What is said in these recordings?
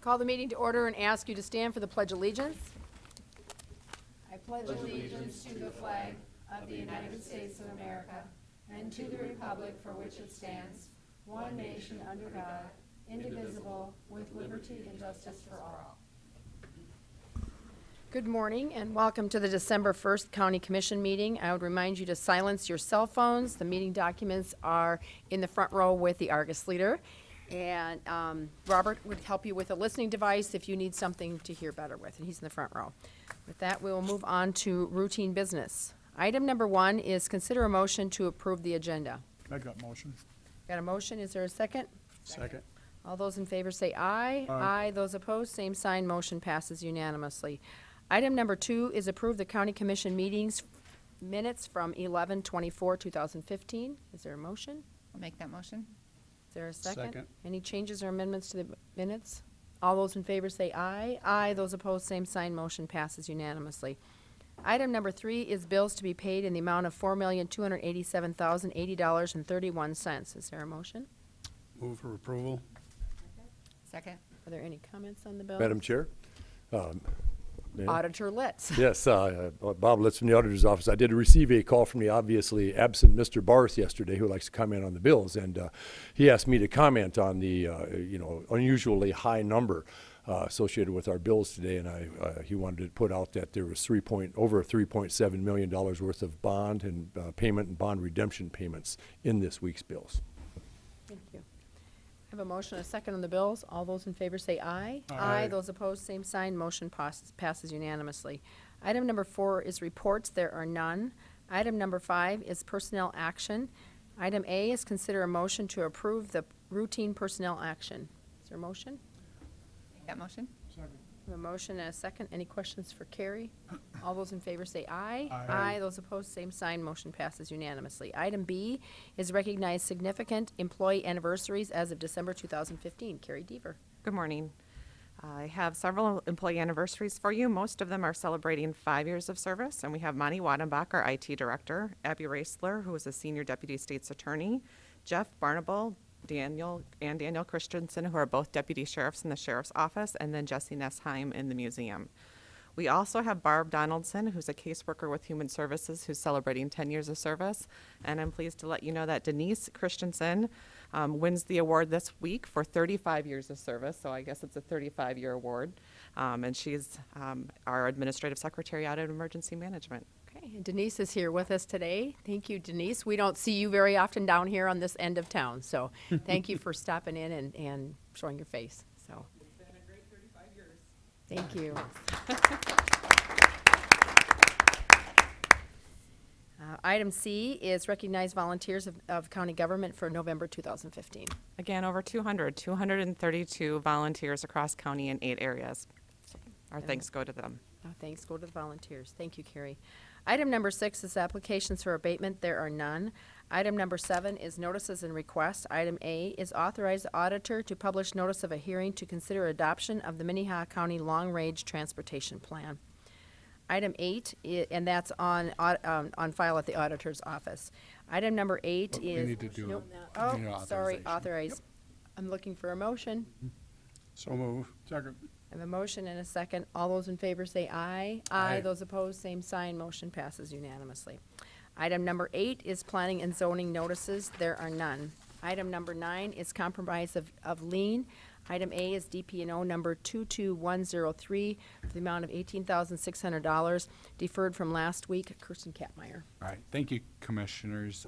Call the meeting to order and ask you to stand for the Pledge of Allegiance. I pledge allegiance to the flag of the United States of America and to the republic for which it stands, one nation under God, indivisible, with liberty and justice for all. Good morning and welcome to the December 1st County Commission meeting. I would remind you to silence your cell phones. The meeting documents are in the front row with the Argus leader. And Robert would help you with a listening device if you need something to hear better with, and he's in the front row. With that, we will move on to routine business. Item number 1 is consider a motion to approve the agenda. Make that motion. Got a motion? Is there a second? Second. All those in favor say aye. Aye. Those opposed, same sign. Motion passes unanimously. Item number 2 is approve the county commission meetings minutes from 11/24/2015. Is there a motion? I'll make that motion. Is there a second? Second. Any changes or amendments to the minutes? All those in favor say aye. Aye. Those opposed, same sign. Motion passes unanimously. Item number 3 is bills to be paid in the amount of $4,287,080.31. Is there a motion? Move for approval. Second. Are there any comments on the bill? Madam Chair? Ma'am? Auditor Litz. Yes, Bob Litz from the Auditor's Office. I did receive a call from the obviously absent Mr. Barth yesterday, who likes to comment on the bills, and he asked me to comment on the unusually high number associated with our bills today, and he wanted to put out that there was over $3.7 million worth of bond and payment and bond redemption payments in this week's bills. Thank you. I have a motion and a second on the bills. All those in favor say aye. Aye. Those opposed, same sign. Motion passes unanimously. Item number 4 is reports. There are none. Item number 5 is personnel action. Item A is consider a motion to approve the routine personnel action. Is there a motion? Make that motion. Second. I have a motion and a second. Any questions for Carrie? All those in favor say aye. Aye. Those opposed, same sign. Motion passes unanimously. Item B is recognize significant employee anniversaries as of December 2015. Carrie Deaver. Good morning. I have several employee anniversaries for you. Most of them are celebrating 5 years of service, and we have Monty Wadenbach, our IT director, Abby Raisler, who is a senior deputy state's attorney, Jeff Barnable, Daniel Christensen, who are both deputy sheriffs in the sheriff's office, and then Jesse Nessheim in the museum. We also have Barb Donaldson, who's a caseworker with Human Services, who's celebrating 10 years of service. And I'm pleased to let you know that Denise Christensen wins the award this week for 35 years of service. So I guess it's a 35-year award. And she's our administrative secretary out at Emergency Management. Okay, and Denise is here with us today. Thank you, Denise. We don't see you very often down here on this end of town, so thank you for stopping in and showing your face. So, It's been a great 35 years. thank you. Item C is recognize volunteers of county government for November 2015. Again, over 232 volunteers across county in 8 areas. So our thanks go to them. Thanks go to the volunteers. Thank you, Carrie. Item number 6 is applications for abatement. There are none. Item number 7 is notices and requests. Item A is authorize the auditor to publish notice of a hearing to consider adoption of the Minnehaha County Long-Range Transportation Plan. Item 8, and that's on file at the auditor's office. Item number 8 But we is. need to do Nope. it. We need Oh, sorry, authorization. authorize. I'm looking for a motion. So move. Second. I have a motion and a second. All those in favor say aye. Aye. Those opposed, same sign. Motion passes unanimously. Item number 8 is planning and zoning notices. There are none. Item number 9 is compromise of lien. Item A is DP&O number 22103 for the amount of $18,600 deferred from last week. Kirsten Kapmeyer. All right, thank you, Commissioners.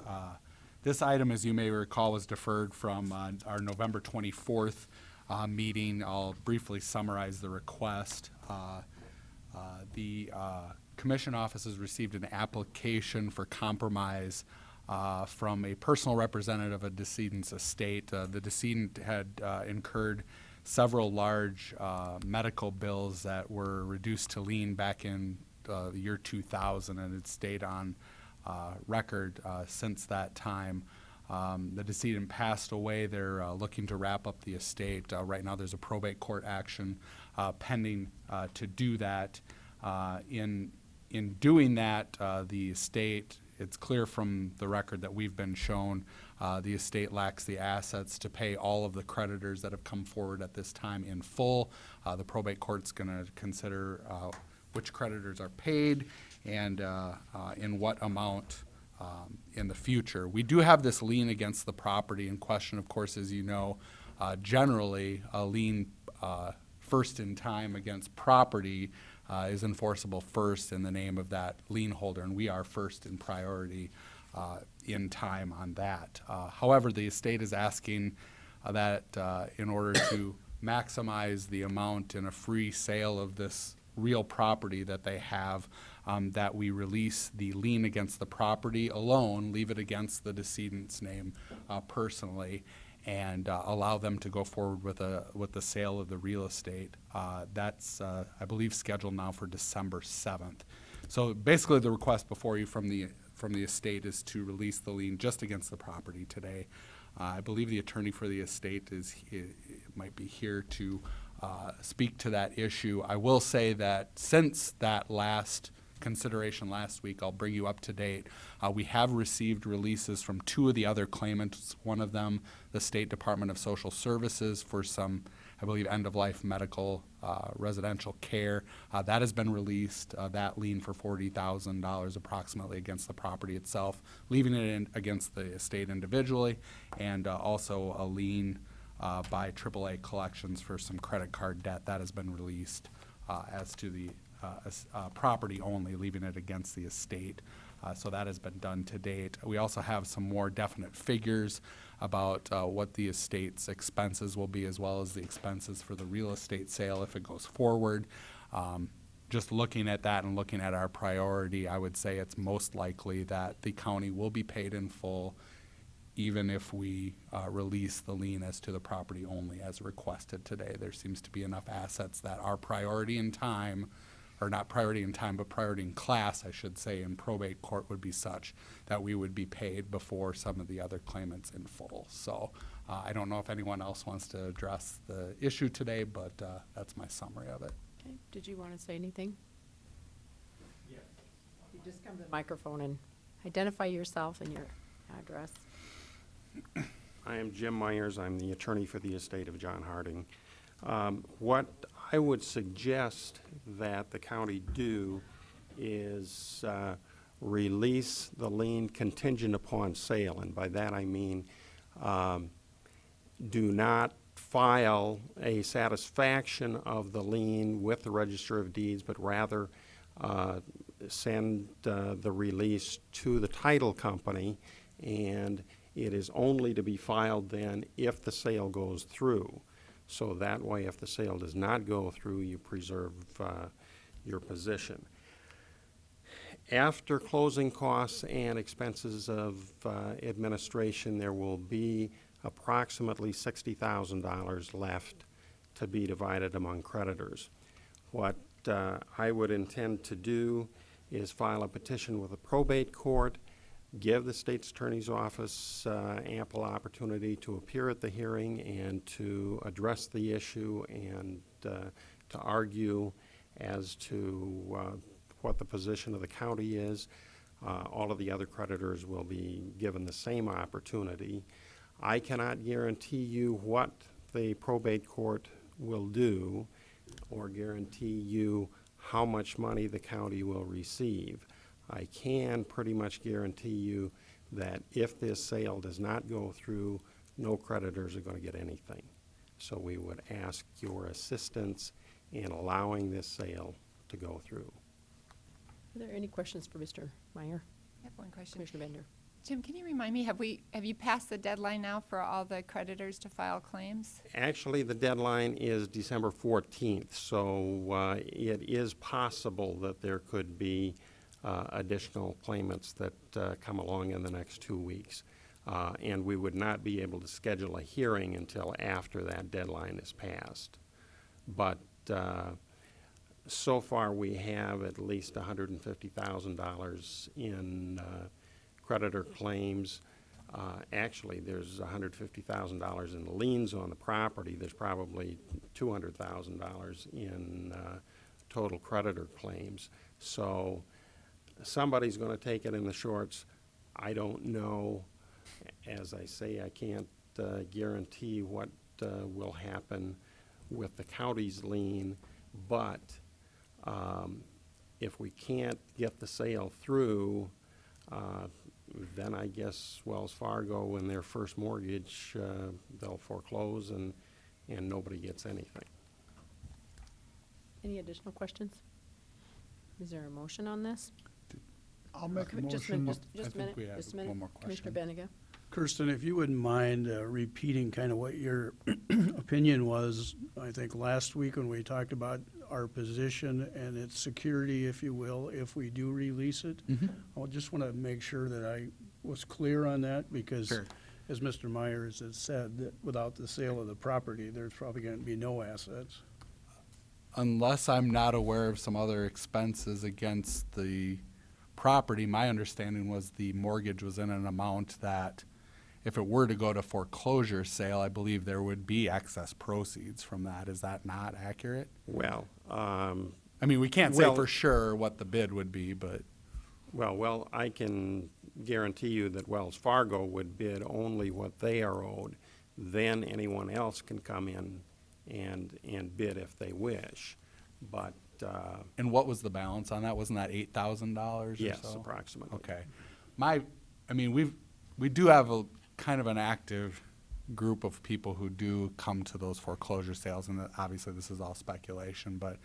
This item, as you may recall, was deferred from our November 24th meeting. I'll briefly summarize the request. The Commission Office has received an application for compromise from a personal representative of decedent's estate. The decedent had incurred several large medical bills that were reduced to lien back in the year 2000, and it stayed on record since that time. The decedent passed away. They're looking to wrap up the estate. Right now there's a probate court action pending to do that. In doing that, the estate it's clear from the record that we've been shown the estate lacks the assets to pay all of the creditors that have come forward at this time in full. The probate court's going to consider which creditors are paid and in what amount in the future. We do have this lien against the property in question, of course, as you know. Generally, a lien first in time against property is enforceable first in the name of that lien holder, and we are first in priority in time on that. However, the estate is asking that in order to maximize the amount in a free sale of this real property that they have, that we release the lien against the property alone, leave it against the decedent's name personally, and allow them to go forward with the sale of the real estate. That's, I believe, scheduled now for December 7th. So basically, the request before you from the estate is to release the lien just against the property today. I believe the attorney for the estate might be here to speak to that issue. I will say that since that last consideration last week, I'll bring you up to date. We have received releases from two of the other claimants. One of them, the State Department of Social Services, for some, I believe, end-of-life medical residential care. That has been released, that lien for $40,000 approximately against the property itself, leaving it against the estate individually, and also a lien by AAA Collections for some credit card debt. That has been released as to the property only, leaving it against the estate. So that has been done to date. We also have some more definite figures about what the estate's expenses will be, as well as the expenses for the real estate sale if it goes forward. Just looking at that and looking at our priority, I would say it's most likely that the county will be paid in full, even if we release the lien as to the property only as requested today. There seems to be enough assets that our priority in time, or not priority in time, but priority in class, I should say, in probate court would be such that we would be paid before some of the other claimants in full. So I don't know if anyone else wants to address the issue today, but that's my summary of it. Okay, did you want to say anything? Yeah. You just come to the microphone and identify yourself and your address. I am Jim Myers. I'm the attorney for the estate of John Harding. What I would suggest that the county do is release the lien contingent upon sale. And by that I mean do not file a satisfaction of the lien with the Register of Deeds, but rather send the release to the title company, and it is only to be filed then if the sale goes through. So that way, if the sale does not go through, you preserve your position. After closing costs and expenses of administration, there will be approximately $60,000 left to be divided among creditors. What I would intend to do is file a petition with the probate court, give the state's attorney's office ample opportunity to appear at the hearing and to address the issue and to argue as to what the position of the county is. All of the other creditors will be given the same opportunity. I cannot guarantee you what the probate court will do or guarantee you how much money the county will receive. I can pretty much guarantee you that if this sale does not go through, no creditors are going to get anything. So we would ask your assistance in allowing this sale to go through. Are there any questions for Mr. Meyer? I have one question. Commissioner Bender? Jim, can you remind me, have you passed the deadline now for all the creditors to file claims? Actually, the deadline is December 14th, so it is possible that there could be additional claimants that come along in the next 2 weeks. And we would not be able to schedule a hearing until after that deadline is passed. But so far we have at least $150,000 in creditor claims. Actually, there's $150,000 in liens on the property. There's probably $200,000 in total creditor claims. So somebody's gonna take it in the shorts. I don't know. As I say, I can't guarantee what will happen with the county's lien, but if we can't get the sale through, then I guess Wells Fargo in their first mortgage, they'll foreclose and nobody gets anything. Any additional questions? Is there a motion on this? I'll make a Just a minute, motion. just a think minute, we have just a minute. one more Commissioner question. Benega? Kirsten, if you wouldn't mind repeating kind of what your opinion was, I think last week when we talked about our position and its security, if you will, if we do release it. I just want to make sure that I was clear on that because, Sure. as Mr. Myers has said, that without the sale of the property, there's probably going to be no assets. Unless I'm not aware of some other expenses against the property, my understanding was the mortgage was in an amount that if it were to go to foreclosure sale, I believe there would be excess proceeds from that. Is that not accurate? Well, I mean, we can't say Well- for sure what the bid would be, but well, I can guarantee you that Wells Fargo would bid only what they are owed. Then anyone else can come in and bid if they wish. But, and what was the balance on that? Wasn't that $8,000 or so? yes, approximately. Okay. I mean, we do have a kind of an active group of people who do come to those foreclosure sales, and obviously this is all speculation, but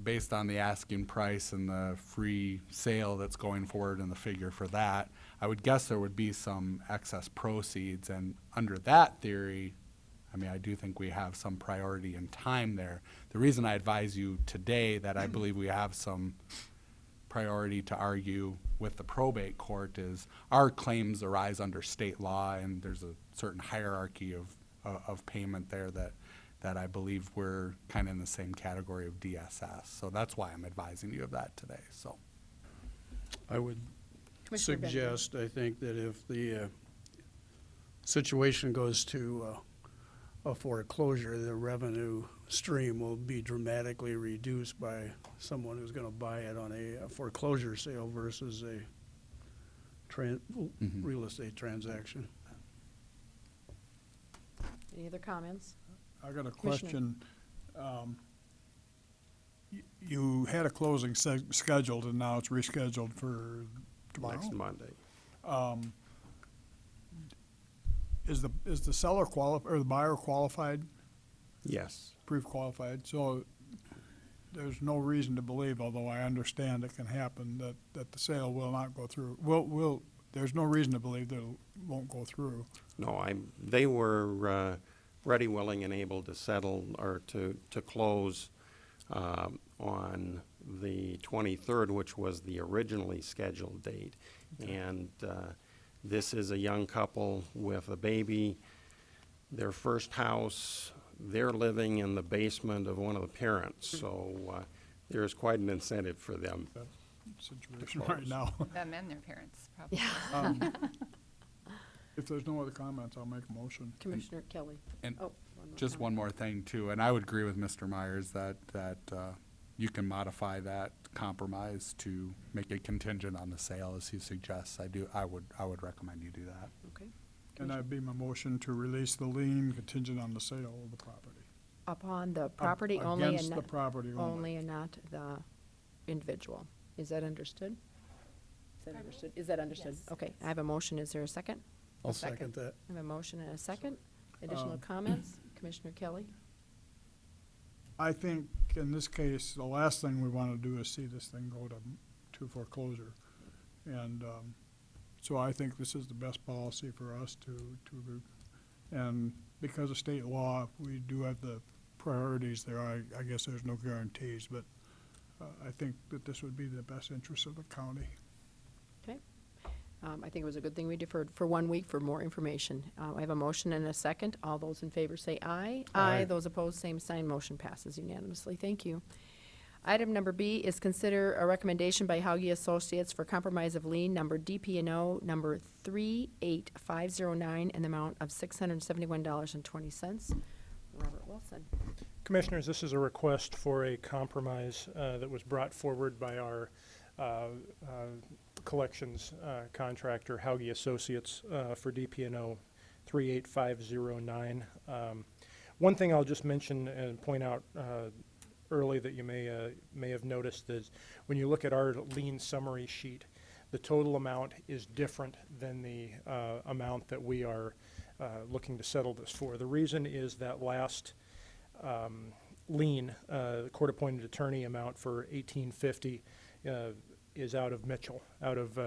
based on the asking price and the free sale that's going forward and the figure for that, I would guess there would be some excess proceeds, and under that theory, I mean, I do think we have some priority in time there. The reason I advise you today that I believe we have some priority to argue with the probate court is our claims arise under state law, and there's a certain hierarchy of payment there that I believe we're kind of in the same category of DSS. So that's why I'm advising you of that today, so. I would Commissioner Benega? suggest, I think, that if the situation goes to a foreclosure, the revenue stream will be dramatically reduced by someone who's going to buy it on a foreclosure sale versus a real estate transaction. Any other comments? I got a Commissioner. question. You had a closing scheduled, and now it's rescheduled for tomorrow? Next Monday. Is the seller or the buyer qualified, Yes. pre-qualified? So there's no reason to believe, although I understand it can happen, that the sale will not go through. There's no reason to believe that it won't go through. No, they were ready, willing, and able to settle or to close on the 23rd, which was the originally scheduled date. And this is a young couple with a baby, their first house. They're living in the basement of one of the parents, so there's quite an incentive for them. Situation close. right now. Them and their parents, probably. If there's no other comments, I'll make a motion. Commissioner Kelly? And Oh, one more just comment. one more thing too, and I would agree with Mr. Myers that you can modify that compromise to make it contingent on the sale as he suggests. I would recommend you do that. Okay. And that'd be my motion to release the lien contingent on the sale of the property. Upon the property only Against and the not, property only. only and not the individual. Is that understood? Is that understood? Is that understood? Okay, I have a motion. Is there a second? I'll A second. second that. I have a motion and a second. Additional comments? Commissioner Kelly? I think in this case, the last thing we want to do is see this thing go to foreclosure. And so I think this is the best policy for us and because of state law, we do have the priorities there. I guess there's no guarantees, but I think that this would be the best interest of the county. Okay. I think it was a good thing we deferred for 1 week for more information. I have a motion and a second. All those in favor say aye. Aye. Those opposed, same sign. Motion passes unanimously. Thank you. Item number B is consider a recommendation by Hauge Associates for compromise of lien number DP&O number 38509 in the amount of $671.20. Robert Wilson. Commissioners, this is a request for a compromise that was brought forward by our collections contractor, Hauge Associates, for DPNO 38509. One thing I'll just mention and point out early that you may have noticed is when you look at our lien summary sheet, the total amount is different than the amount that we are looking to settle this for. The reason is that last lien, the court-appointed attorney amount for $1850 is out of Mitchell, out of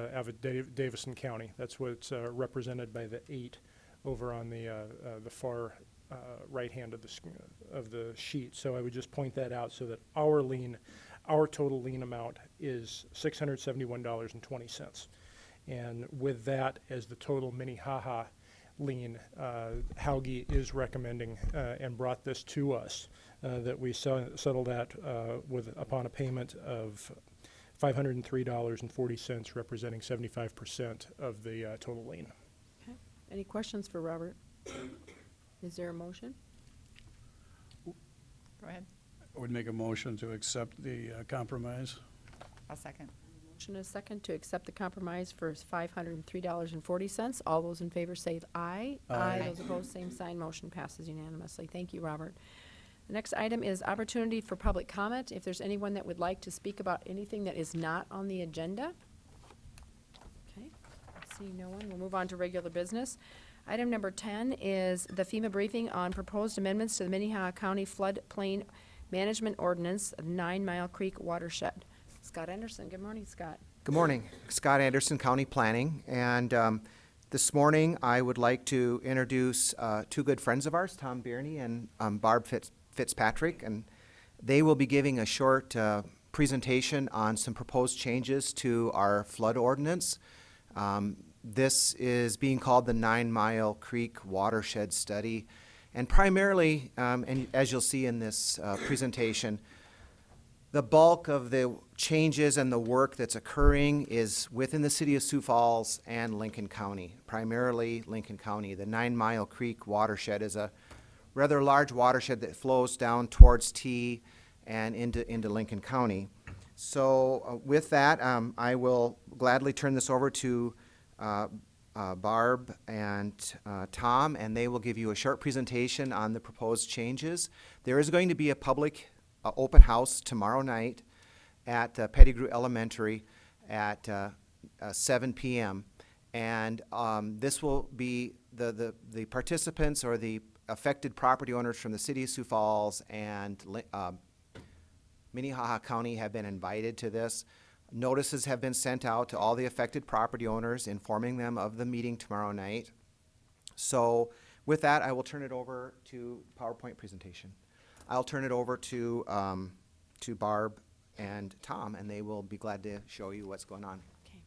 Davison County. That's what's represented by the 8 over on the far right hand of the sheet. So I would just point that out so that our total lien amount is $671.20. And with that as the total Minnehaha lien, Hauge is recommending and brought this to us that we settle that upon a payment of $503.40, representing 75% of the total lien. Okay. Any questions for Robert? Is there a motion? Go ahead. I would make a motion to accept the compromise. I'll second. Motion is second to accept the compromise for $503.40. All those in favor say aye. Aye. Those opposed, same sign. Motion passes unanimously. Thank you, Robert. The next item is opportunity for public comment. If there's anyone that would like to speak about anything that is not on the agenda. Okay, seeing no one, we'll move on to regular business. Item number 10 is the FEMA briefing on proposed amendments to the Minnehaha County Floodplain Management Ordinance of 9 Mile Creek Watershed. Scott Anderson, good morning, Scott. Good morning. Scott Anderson, County Planning. And this morning, I would like to introduce two good friends of ours, Tom Bierney and Barb Fitzpatrick. And they will be giving a short presentation on some proposed changes to our flood ordinance. This is being called the 9 Mile Creek Watershed Study. And primarily, and as you'll see in this presentation, the bulk of the changes and the work that's occurring is within the city of Sioux Falls and Lincoln County, primarily Lincoln County. The 9 Mile Creek watershed is a rather large watershed that flows down towards T and into Lincoln County. So with that, I will gladly turn this over to Barb and Tom, and they will give you a short presentation on the proposed changes. There is going to be a public open house tomorrow night at Pettigrew Elementary at 7 p.m. And this will be the participants or the affected property owners from the city of Sioux Falls and Minnehaha County have been invited to this. Notices have been sent out to all the affected property owners, informing them of the meeting tomorrow night. So with that, I will turn it over to PowerPoint presentation. I'll turn it over to Barb and Tom, and they will be glad to show you what's going on. Okay.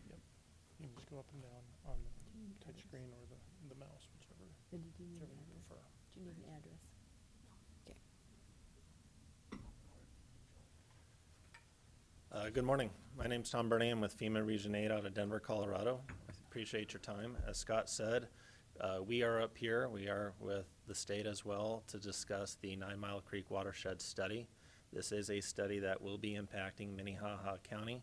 Yep. You can just go up and down on the touch screen or the mouse, whichever you prefer. Do you need an address? Okay. Good morning. My name's Tom Burney. I'm with FEMA Region 8 out of Denver, Colorado. I appreciate your time. As Scott said, we are up here. We are with the state as well to discuss the 9 Mile Creek Watershed Study. This is a study that will be impacting Minnehaha County,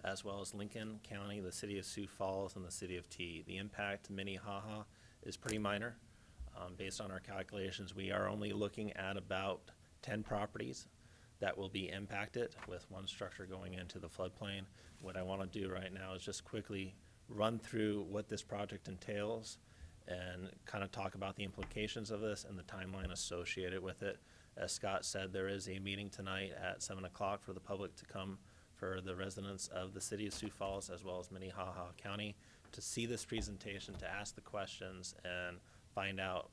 as well as Lincoln County, the city of Sioux Falls, and the city of T. The impact to Minnehaha is pretty minor. Based on our calculations, we are only looking at about 10 properties that will be impacted, with one structure going into the floodplain. What I want to do right now is just quickly run through what this project entails and kind of talk about the implications of this and the timeline associated with it. As Scott said, there is a meeting tonight at 7 o'clock for the public to come, for the residents of the city of Sioux Falls as well as Minnehaha County, to see this presentation, to ask the questions and find out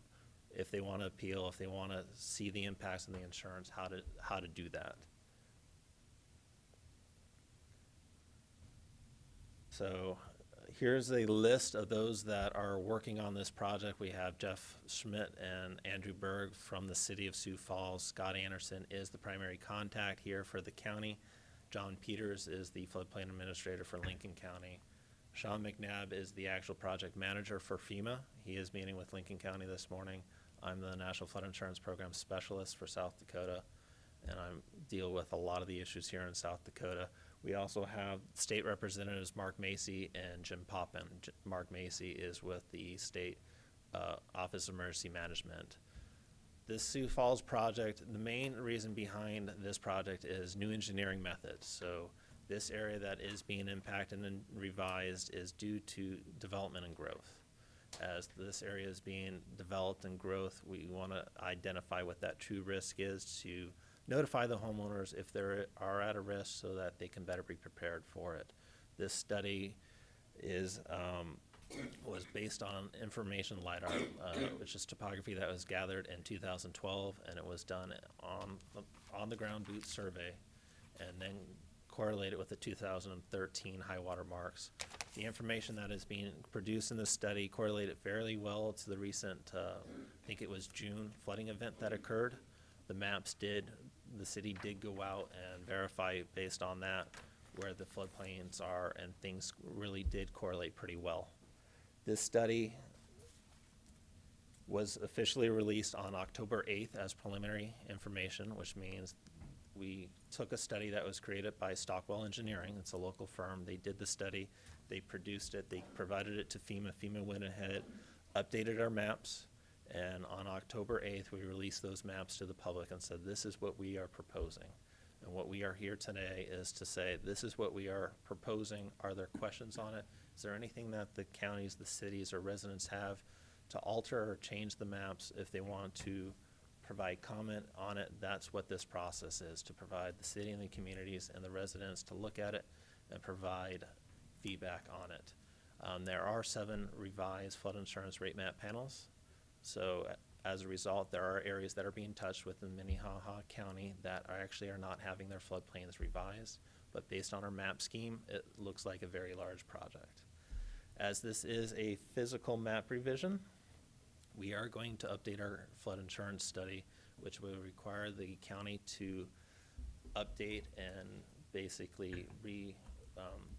if they want to appeal, if they want to see the impacts on the insurance, how to do that. So here's a list of those that are working on this project. We have Jeff Schmidt and Andrew Berg from the city of Sioux Falls. Scott Anderson is the primary contact here for the county. John Peters is the floodplain administrator for Lincoln County. Sean McNabb is the actual project manager for FEMA. He is meeting with Lincoln County this morning, I'm the National Flood Insurance Program Specialist for South Dakota, and I deal with a lot of the issues here in South Dakota. We also have state representatives Mark Macy and Jim Poppin. Mark Macy is with the State Office of Emergency Management. This Sioux Falls project, the main reason behind this project is new engineering methods. So this area that is being impacted and revised is due to development and growth. As this area is being developed and growth, we want to identify what that true risk is to notify the homeowners if they are at a risk so that they can better be prepared for it. This study is was based on information LiDAR, which is topography that was gathered in 2012, and it was done on the ground boot survey, and then correlated with the 2013 high water marks. The information that is being produced in this study correlated fairly well to the recent, I think it was June flooding event that occurred. The city did go out and verify based on that where the floodplains are, and things really did correlate pretty well. This study was officially released on October 8th as preliminary information, which means we took a study that was created by Stockwell Engineering. It's a local firm. They did the study. They produced it. They provided it to FEMA. FEMA went ahead, updated our maps, and on October 8th, we released those maps to the public and said, this is what we are proposing. And what we are here today is to say, this is what we are proposing. Are there questions on it? Is there anything that the counties, the cities, or residents have to alter or change the maps if they want to provide comment on it? That's what this process is, to provide the city and the communities and the residents to look at it and provide feedback on it. There are 7 revised flood insurance rate map panels. So as a result, there are areas that are being touched within Minnehaha County that are not having their floodplains revised. But based on our map scheme, it looks like a very large project. As this is a physical map revision, we are going to update our flood insurance study, which will require the county to update and basically redo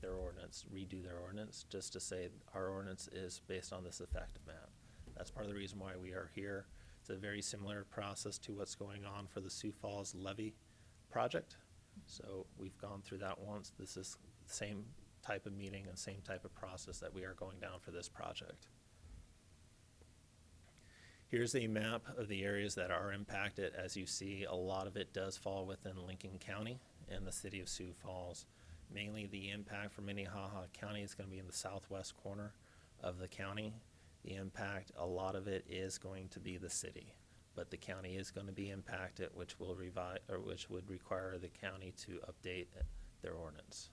their ordinance, just to say our ordinance is based on this effective map. That's part of the reason why we are here. It's a very similar process to what's going on for the Sioux Falls levee project. So we've gone through that once. This is the same type of meeting and same type of process that we are going down for this project. Here's a map of the areas that are impacted. As you see, a lot of it does fall within Lincoln County and the city of Sioux Falls. Mainly the impact for Minnehaha County is going to be in the southwest corner of the county. The impact, a lot of it is going to be the city, but the county is going to be impacted, which will which would require the county to update their ordinance.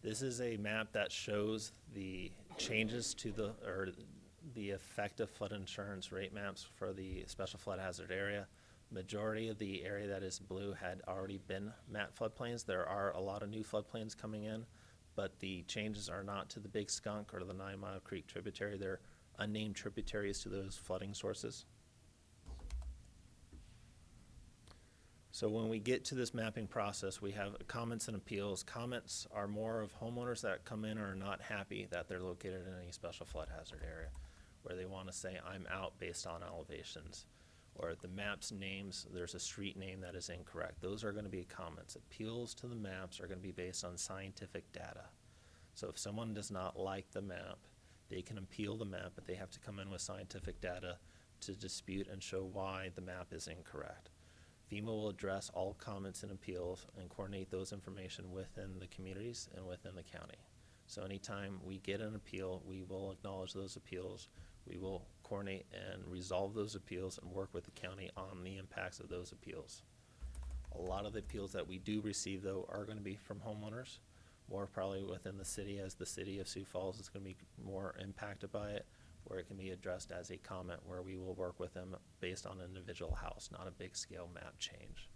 This is a map that shows the changes to the effective flood insurance rate maps for the special flood hazard area. Majority of the area that is blue had already been map floodplains. There are a lot of new floodplains coming in, but the changes are not to the Big Skunk or the 9 Mile Creek tributary. They're unnamed tributaries to those flooding sources. So when we get to this mapping process, we have comments and appeals. Comments are more of homeowners that come in and are not happy that they're located in any special flood hazard area, where they want to say, I'm out based on elevations. Or the maps names, there's a street name that is incorrect. Those are going to be comments. Appeals to the maps are going to be based on scientific data. So if someone does not like the map, they can appeal the map, but they have to come in with scientific data to dispute and show why the map is incorrect. FEMA will address all comments and appeals and coordinate those information within the communities and within the county. So anytime we get an appeal, we will acknowledge those appeals. We will coordinate and resolve those appeals and work with the county on the impacts of those appeals. A lot of the appeals that we do receive, though, are going to be from homeowners, more probably within the city, as the city of Sioux Falls is going to be more impacted by it, where it can be addressed as a comment where we will work with them based on an individual house, not a big scale map change.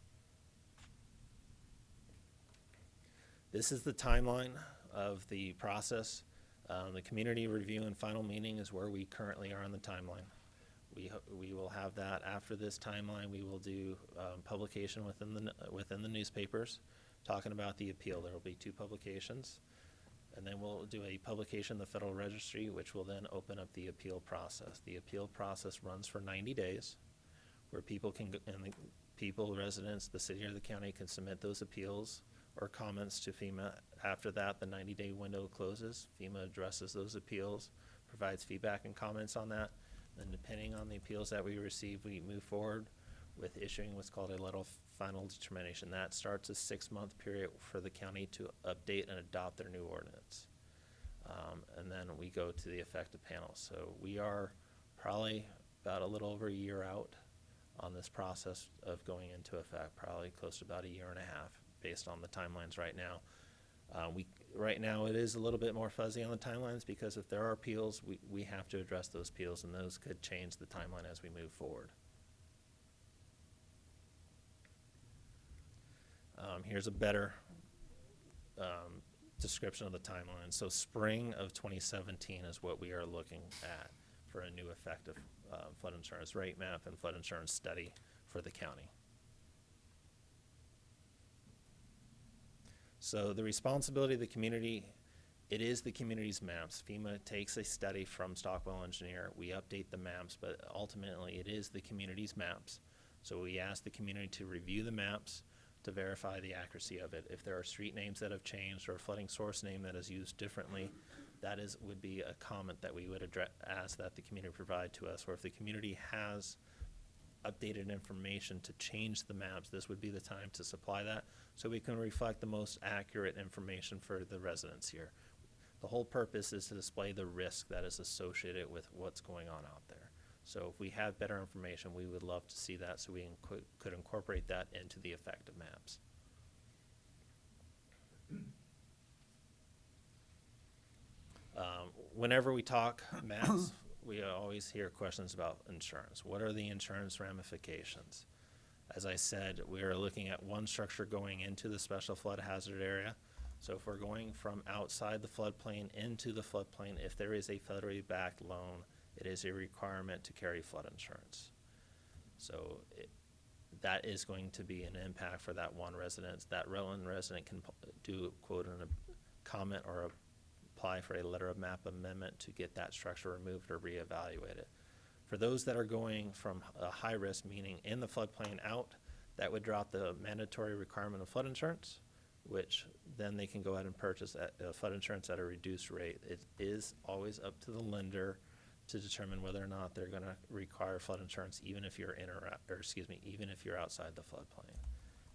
This is the timeline of the process. The community review and final meeting is where we currently are on the timeline. We will have that after this timeline. We will do publication within the newspapers. talking about the appeal. There will be 2 publications. And then we'll do a publication in the Federal Registry, which will then open up the appeal process. The appeal process runs for 90 days, where people can, and the people, residents, the city or the county can submit those appeals or comments to FEMA. After that, the 90-day window closes. FEMA addresses those appeals, provides feedback and comments on that. Then depending on the appeals that we receive, we move forward with issuing what's called a letter of final determination. That starts a 6-month period for the county to update and adopt their new ordinance. And then we go to the effective panel. So we are probably about a little over a year out on this process of going into effect, probably close to about a year and a half based on the timelines right now. Right now it is a little bit more fuzzy on the timelines because if there are appeals, we have to address those appeals, and those could change the timeline as we move forward. Here's a better description of the timeline. So spring of 2017 is what we are looking at for a new effective flood insurance rate map and flood insurance study for the county. So the responsibility of the community, it is the community's maps. FEMA takes a study from Stockwell Engineer. We update the maps, but ultimately it is the community's maps. So we ask the community to review the maps to verify the accuracy of it. If there are street names that have changed or a flooding source name that is used differently, that would be a comment that we would ask that the community provide to us. Or if the community has updated information to change the maps, this would be the time to supply that so we can reflect the most accurate information for the residents here. The whole purpose is to display the risk that is associated with what's going on out there. So if we have better information, we would love to see that so we could incorporate that into the effective maps. Whenever we talk maps, we always hear questions about insurance. What are the insurance ramifications? As I said, we are looking at one structure going into the special flood hazard area. So if we're going from outside the floodplain into the floodplain, if there is a federally backed loan, it is a requirement to carry flood insurance. So that is going to be an impact for that one resident. That one resident can do, quote, a comment or apply for a letter of map amendment to get that structure removed or reevaluated. For those that are going from a high risk, meaning in the floodplain out, that would drop the mandatory requirement of flood insurance, which then they can go ahead and purchase flood insurance at a reduced rate. It is always up to the lender to determine whether or not they're going to require flood insurance, even if you're even if you're outside the floodplain.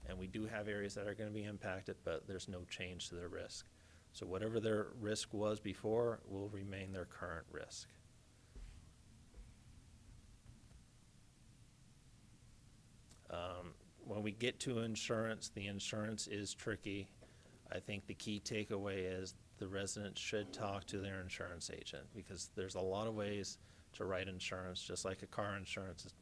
And we do have areas that are going to be impacted, but there's no change to their risk. So whatever their risk was before will remain their current risk. When we get to insurance, the insurance is tricky. I think the key takeaway is the resident should talk to their insurance agent because there's a lot of ways to write insurance, just like a car insurance.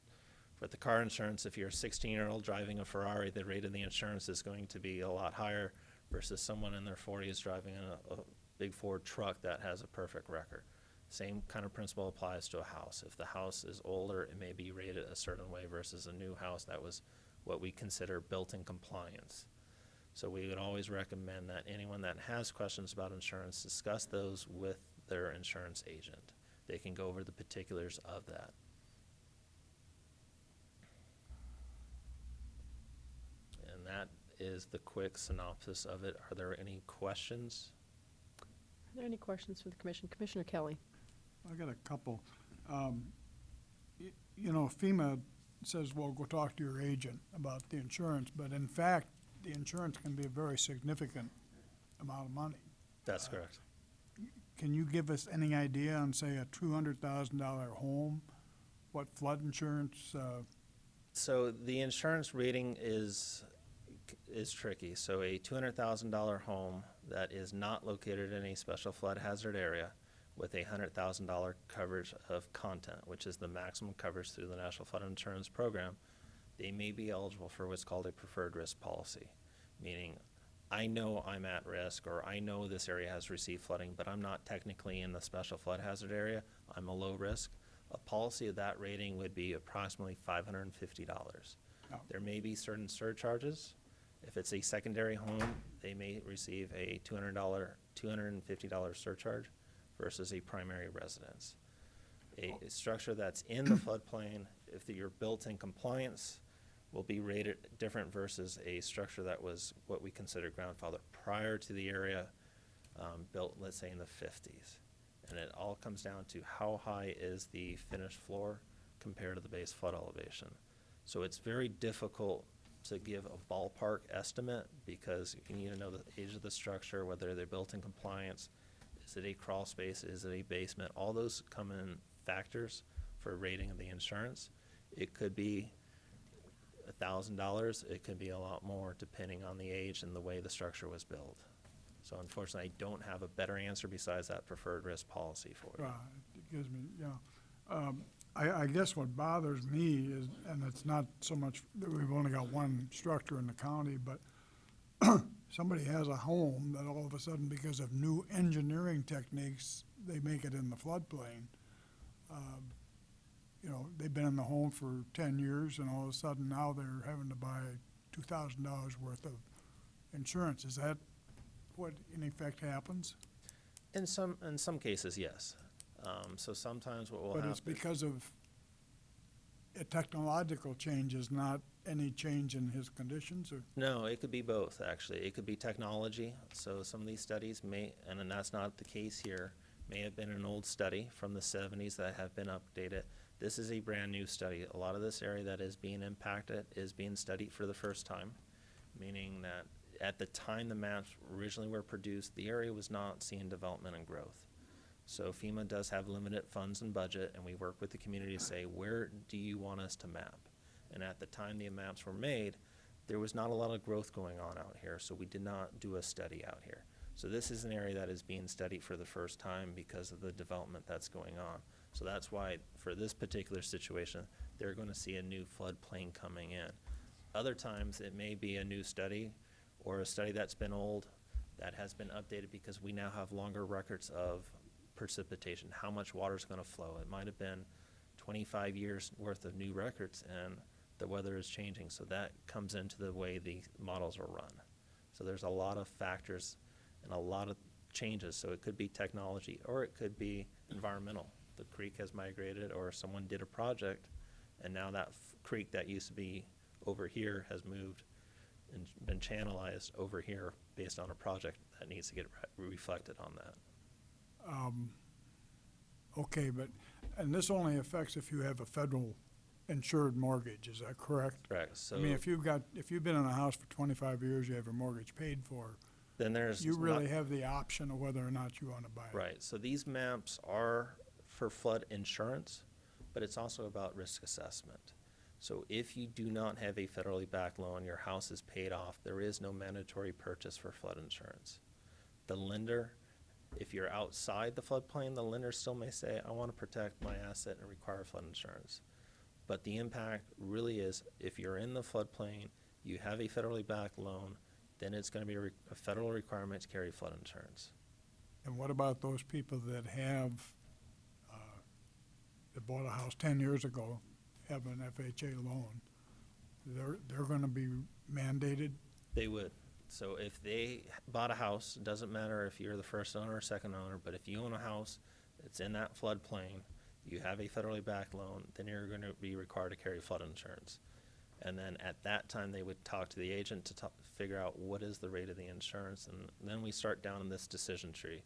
With the car insurance, if you're a 16-year-old driving a Ferrari, the rate of the insurance is going to be a lot higher versus someone in their 40s driving a big Ford truck that has a perfect record. Same kind of principle applies to a house. If the house is older, it may be rated a certain way versus a new house that was what we consider built-in compliance. So we would always recommend that anyone that has questions about insurance, discuss those with their insurance agent. They can go over the particulars of that. And that is the quick synopsis of it. Are there any questions? Are there any questions from the commission? Commissioner Kelly? I got a couple. You know, FEMA says, well, go talk to your agent about the insurance, but in fact, the insurance can be a very significant amount of money. That's correct. Can you give us any idea on, say, a $200,000 home, what flood insurance? So the insurance rating is tricky. So a $200,000 home that is not located in a special flood hazard area with a $100,000 coverage of content, which is the maximum coverage through the National Flood Insurance Program, they may be eligible for what's called a preferred risk policy, meaning I know I'm at risk or I know this area has received flooding, but I'm not technically in the special flood hazard area. I'm a low risk. A policy of that rating would be approximately $550. Oh. There may be certain surcharges If it's a secondary home, they may receive a $250 surcharge versus a primary residence. A structure that's in the floodplain, if you're built in compliance, will be rated different versus a structure that was what we consider grandfather prior to the area, built, let's say, in the 50s. And it all comes down to how high is the finished floor compared to the base flood elevation. So it's very difficult to give a ballpark estimate because you need to know the age of the structure, whether they're built in compliance, is it a crawl space, is it a basement? All those come in factors for rating of the insurance. It could be $1,000, it could be a lot more depending on the age and the way the structure was built. So unfortunately, I don't have a better answer besides that preferred risk policy for you. Right, it gives me, yeah. I guess what bothers me is, and it's not so much that we've only got one structure in the county, but somebody has a home that all of a sudden, because of new engineering techniques, they make it in the floodplain. You know, they've been in the home for 10 years, and all of a sudden now they're having to buy $2,000 worth of insurance. Is that what in effect happens? In some cases, yes. So sometimes what will happen. But it's because of a technological changes, not any change in his conditions, or? No, it could be both, actually. It could be technology. So some of these studies may, and then that's not the case here, may have been an old study from the 70s that have been updated. This is a brand new study. A lot of this area that is being impacted is being studied for the first time, meaning that at the time the maps originally were produced, the area was not seeing development and growth. So FEMA does have limited funds and budget, and we work with the community to say, where do you want us to map? And at the time the maps were made, there was not a lot of growth going on out here, so we did not do a study out here. So this is an area that is being studied for the first time because of the development that's going on. So that's why, for this particular situation, they're going to see a new floodplain coming in. Other times, it may be a new study or a study that's been old that has been updated because we now have longer records of precipitation, how much water is going to flow. It might have been 25 years worth of new records, and the weather is changing, so that comes into the way the models are run. So there's a lot of factors and a lot of changes. So it could be technology, or it could be environmental. The creek has migrated, or someone did a project, and now that creek that used to be over here has moved and been channelized over here based on a project that needs to get reflected on that. Okay, but, and this only affects if you have a federal insured mortgage, is that correct? Correct. So I mean, if you've been in a house for 25 years, you have your mortgage paid for, then there's you really not, have the option of whether or not you want to buy it. right. So these maps are for flood insurance, but it's also about risk assessment. So if you do not have a federally backed loan, your house is paid off, there is no mandatory purchase for flood insurance. The lender, if you're outside the floodplain, the lender still may say, I want to protect my asset and require flood insurance. But the impact really is, if you're in the floodplain, you have a federally backed loan, then it's going to be a federal requirement to carry flood insurance. And what about those people that have, that bought a house 10 years ago, have an FHA loan? They're going to be mandated? They would. So if they bought a house, it doesn't matter if you're the first owner or second owner, but if you own a house that's in that floodplain, you have a federally backed loan, then you're going to be required to carry flood insurance. And then at that time, they would talk to the agent to figure out what is the rate of the insurance. And then we start down in this decision tree.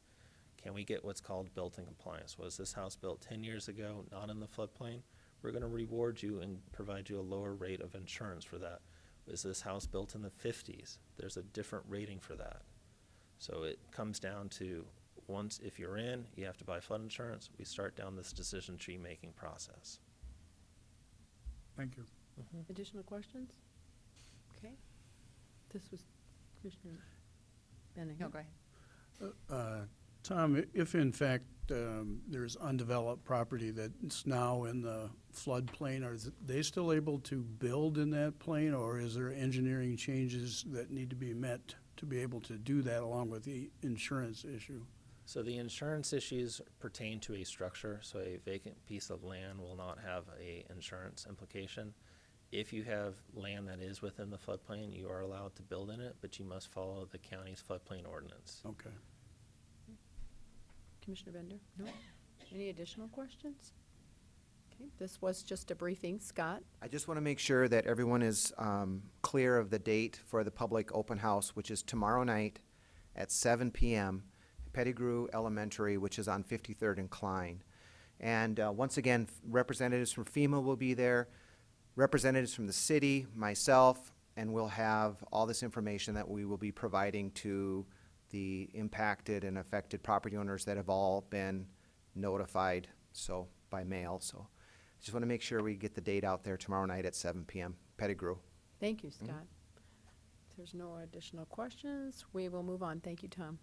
Can we get what's called built-in compliance? Was this house built 10 years ago, not in the floodplain? We're going to reward you and provide you a lower rate of insurance for that. Was this house built in the 50s? There's a different rating for that. So it comes down to, once, if you're in, you have to buy flood insurance. We start down this decision tree making process. Thank you. Additional questions? Okay. This was Commissioner Benning. No, go ahead. Tom, if in fact there's undeveloped property that's now in the floodplain, are they still able to build in that plain, or is there engineering changes that need to be met to be able to do that along with the insurance issue? So the insurance issues pertain to a structure, so a vacant piece of land will not have a insurance implication. If you have land that is within the floodplain, you are allowed to build in it, but you must follow the county's floodplain ordinance. Okay. Commissioner Bender? No? Any additional questions? Okay, this was just a briefing. Scott? I just want to make sure that everyone is clear of the date for the public open house, which is tomorrow night at 7 p.m. Pettigrew Elementary, which is on 53rd and Klein. And once again, representatives from FEMA will be there, representatives from the city, myself, and we'll have all this information that we will be providing to the impacted and affected property owners that have all been notified by mail. So just want to make sure we get the date out there tomorrow night at 7 p.m. Pettigrew. Thank you, Scott. If there's no additional questions, we will move on. Thank you, Tom,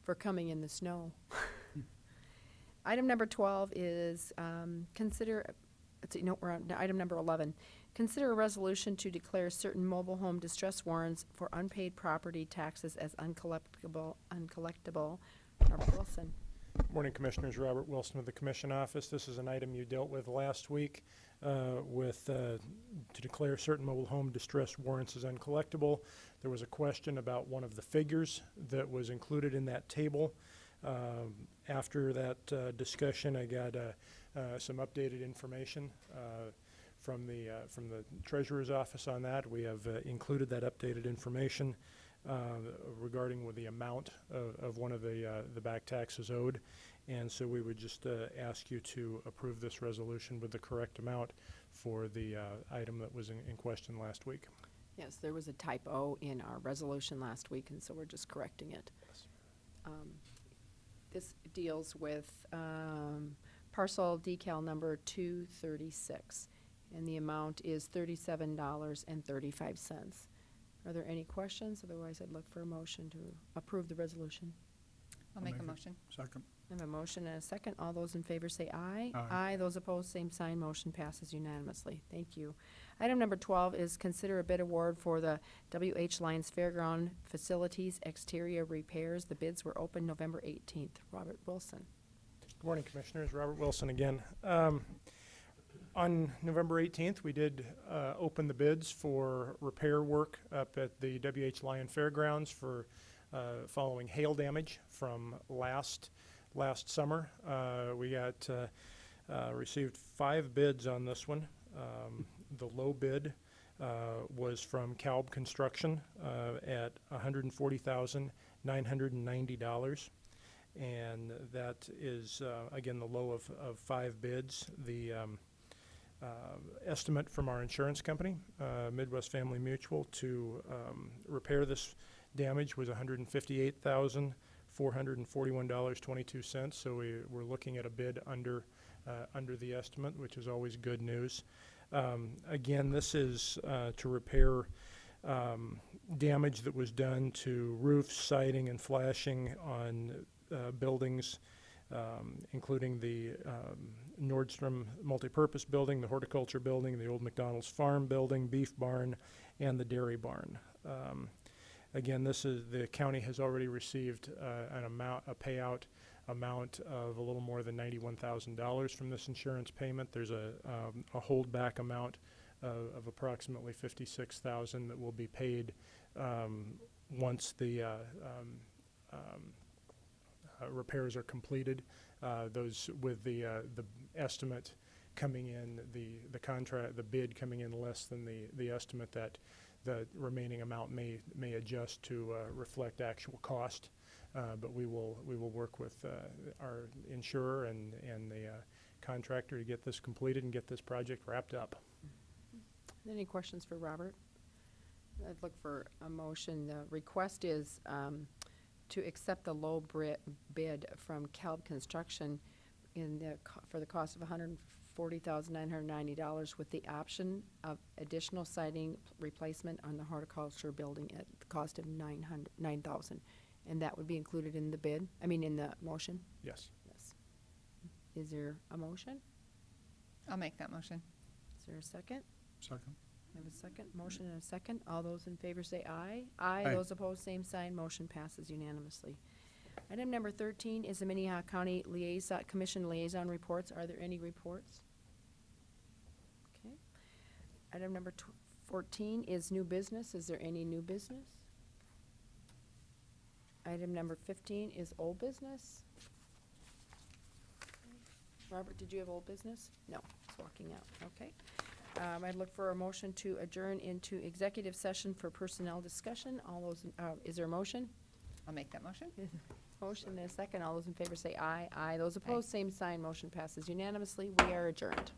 for coming in the snow. Item number 12 is we're on item number 11. Consider a resolution to declare certain mobile home distress warrants for unpaid property taxes as uncollectible. Robert Wilson. Morning, Commissioners. Robert Wilson with the Commission Office. This is an item you dealt with last week to declare certain mobile home distress warrants as uncollectible. There was a question about one of the figures that was included in that table. After that discussion, I got some updated information from the Treasurer's Office on that. We have included that updated information regarding with the amount of one of the back taxes owed. And so we would just ask you to approve this resolution with the correct amount for the item that was in question last week. Yes, there was a typo in our resolution last week, and so we're just correcting it. This deals with parcel decal number 236, and the amount is $37.35. Are there any questions? Otherwise, I'd look for a motion to approve the resolution. I'll make a motion. Second. I have a motion and a second. All those in favor say aye. Aye. Those opposed, same sign. Motion passes unanimously. Thank you. Item number 12 is consider a bid award for the W.H. Lyons Fairground Facilities exterior repairs. The bids were open November 18th. Robert Wilson. Good morning, Commissioners. Robert Wilson again. On November 18th, we did open the bids for repair work up at the W.H. Lyon Fairgrounds for following hail damage from last summer. We received 5 bids on this one. The low bid was from Calb Construction at $140,990. And that is, again, the low of 5 bids. The estimate from our insurance company, Midwest Family Mutual, to repair this damage was $158,441.22. So we're looking at a bid under the estimate, which is always good news. Again, this is to repair damage that was done to roofs, siding, and flashing on buildings, including the Nordstrom multipurpose building, the horticulture building, the old McDonald's farm building, beef barn, and the dairy barn. Again, the county has already received a payout amount of a little more than $91,000 from this insurance payment. There's a holdback amount of approximately $56,000 that will be paid once the repairs are completed. Those with the estimate coming in, the bid coming in less than the estimate, that the remaining amount may adjust to reflect actual cost. But we will work with our insurer and the contractor to get this completed and get this project wrapped up. Any questions for Robert? I'd look for a motion. The request is to accept the low bid from Calb Construction for the cost of $140,990 with the option of additional siding replacement on the horticulture building at the cost of $9,000. And that would be included in the bid, in the motion? Yes. Yes. Is there a motion? I'll make that motion. Is there a second? Second. I have a second. Motion and a second. All those in favor say aye. Aye. Those opposed, same sign. Motion passes unanimously. Item number 13 is the Minnehaha County Commission Liaison Reports. Are there any reports? Okay. Item number 14 is new business. Is there any new business? Item number 15 is old business. Robert, did you have old business? No, it's walking out. Okay. I'd look for a motion to adjourn into executive session for personnel discussion. All those, is there a motion? I'll make that motion. Motion and a second. All those in favor say aye. Aye. Those opposed, same sign. Motion passes unanimously. We are adjourned.